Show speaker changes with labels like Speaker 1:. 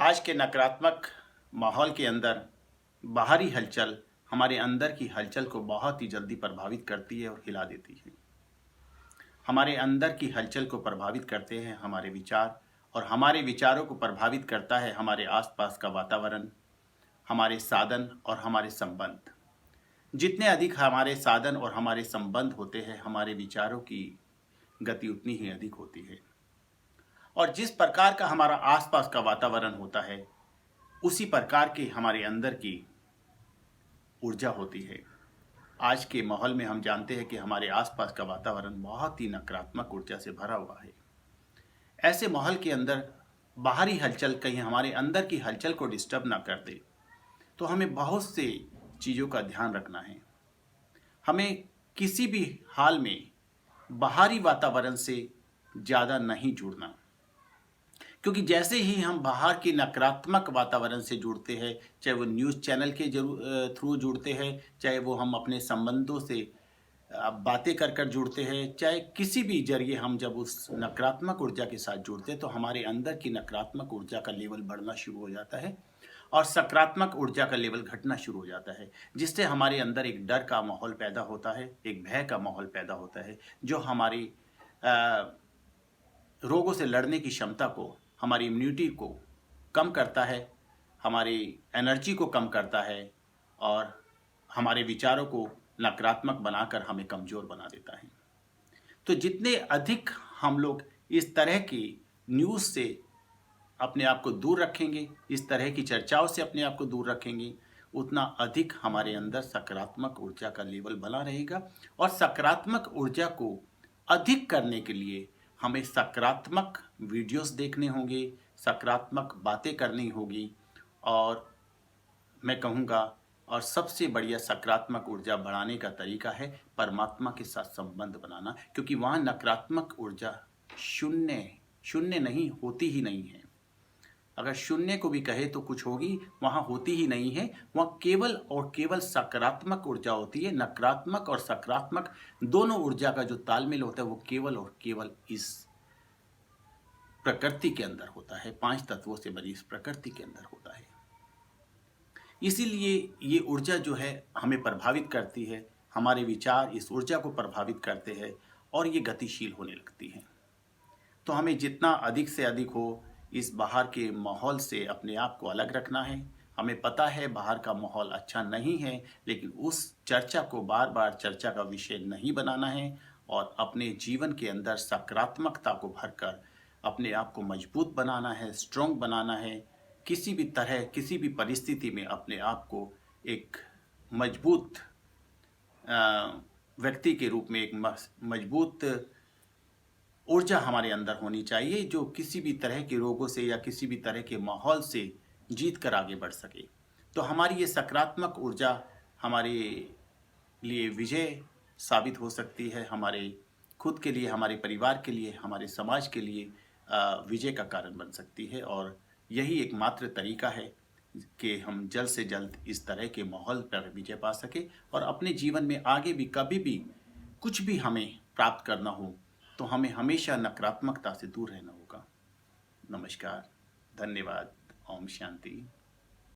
Speaker 1: आज के नकारात्मक माहौल के अंदर बाहरी हलचल हमारे अंदर की हलचल को बहुत ही जल्दी प्रभावित करती है और हिला देती है। हमारे अंदर की हलचल को प्रभावित करते हैं हमारे विचार, और हमारे विचारों को प्रभावित करता है हमारे आसपास का वातावरण, हमारे साधन और हमारे संबंध। जितने अधिक हमारे साधन और हमारे संबंध होते हैं, हमारे विचारों की गति उतनी ही अधिक होती है। और जिस प्रकार का हमारा आसपास का वातावरण होता है, उसी प्रकार के हमारे अंदर की ऊर्जा होती है। आज के माहौल में हम जानते हैं कि हमारे आसपास का वातावरण बहुत ही नकारात्मक ऊर्जा से भरा हुआ है। ऐसे माहौल के अंदर बाहरी हलचल कहीं हमारे अंदर की हलचल को डिस्टर्ब ना कर दे, तो हमें बहुत से चीज़ों का ध्यान रखना है। हमें किसी भी हाल में बाहरी वातावरण से ज़्यादा नहीं जुड़ना, क्योंकि जैसे ही हम बाहर के नकारात्मक वातावरण से जुड़ते हैं, चाहे वो न्यूज़ चैनल के थ्रू जुड़ते हैं, चाहे वो हम अपने संबंधों से बातें कर कर जुड़ते हैं, चाहे किसी भी जरिए हम जब उस नकारात्मक ऊर्जा के साथ जुड़ते हैं, तो हमारे अंदर की नकारात्मक ऊर्जा का लेवल बढ़ना शुरू हो जाता है और सकारात्मक ऊर्जा का लेवल घटना शुरू हो जाता है, जिससे हमारे अंदर एक डर का माहौल पैदा होता है, एक भय का माहौल पैदा होता है, जो हमारी रोगों से लड़ने की क्षमता को, हमारी इम्यूनिटी को कम करता है, हमारी एनर्जी को कम करता है और हमारे विचारों को नकारात्मक बनाकर हमें कमज़ोर बना देता है। तो जितने अधिक हम लोग इस तरह की न्यूज़ से अपने आप को दूर रखेंगे, इस तरह की चर्चाओं से अपने आप को दूर रखेंगे, उतना अधिक हमारे अंदर सकारात्मक ऊर्जा का लेवल बना रहेगा। और सकारात्मक ऊर्जा को अधिक करने के लिए हमें सकारात्मक वीडियोस देखने होंगे, सकारात्मक बातें करनी होगी, और मैं कहूँगा और सबसे बढ़िया सकारात्मक ऊर्जा बढ़ाने का तरीका है परमात्मा के साथ संबंध बनाना, क्योंकि वहाँ नकारात्मक ऊर्जा शून्य नहीं होती ही नहीं है। अगर शून्य को भी कहे तो कुछ होगी, वहाँ होती ही नहीं है। वहाँ केवल और केवल सकारात्मक ऊर्जा होती है। नकारात्मक और सकारात्मक दोनों ऊर्जा का जो तालमेल होता है, वो केवल और केवल इस प्रकृति के अंदर होता है, 5 तत्वों से बनी इस प्रकृति के अंदर होता है। इसीलिए ये ऊर्जा जो है हमें प्रभावित करती है, हमारे विचार इस ऊर्जा को प्रभावित करते हैं और ये गतिशील होने लगती है। तो हमें जितना अधिक से अधिक हो इस बाहर के माहौल से अपने आप को अलग रखना है। हमें पता है बाहर का माहौल अच्छा नहीं है, लेकिन उस चर्चा को बार बार चर्चा का विषय नहीं बनाना है और अपने जीवन के अंदर सकारात्मकता को भरकर अपने आप को मजबूत बनाना है, स्ट्रॉन्ग बनाना है। किसी भी तरह, किसी भी परिस्थिति में अपने आप को एक मजबूत व्यक्ति के रूप में, एक मजबूत ऊर्जा हमारे अंदर होनी चाहिए, जो किसी भी तरह के रोगों से या किसी भी तरह के माहौल से जीत कर आगे बढ़ सके। तो हमारी ये सकारात्मक ऊर्जा हमारे लिए विजय साबित हो सकती है, हमारे खुद के लिए, हमारे परिवार के लिए, हमारे समाज के लिए विजय का कारण बन सकती है। और यही एकमात्र तरीका है कि हम जल्द से जल्द इस तरह के माहौल पर विजय पा सके और अपने जीवन में आगे भी कभी भी कुछ भी हमें प्राप्त करना हो, तो हमें हमेशा नकारात्मकता से दूर रहना होगा। नमस्कार, धन्यवाद, ओम शांति।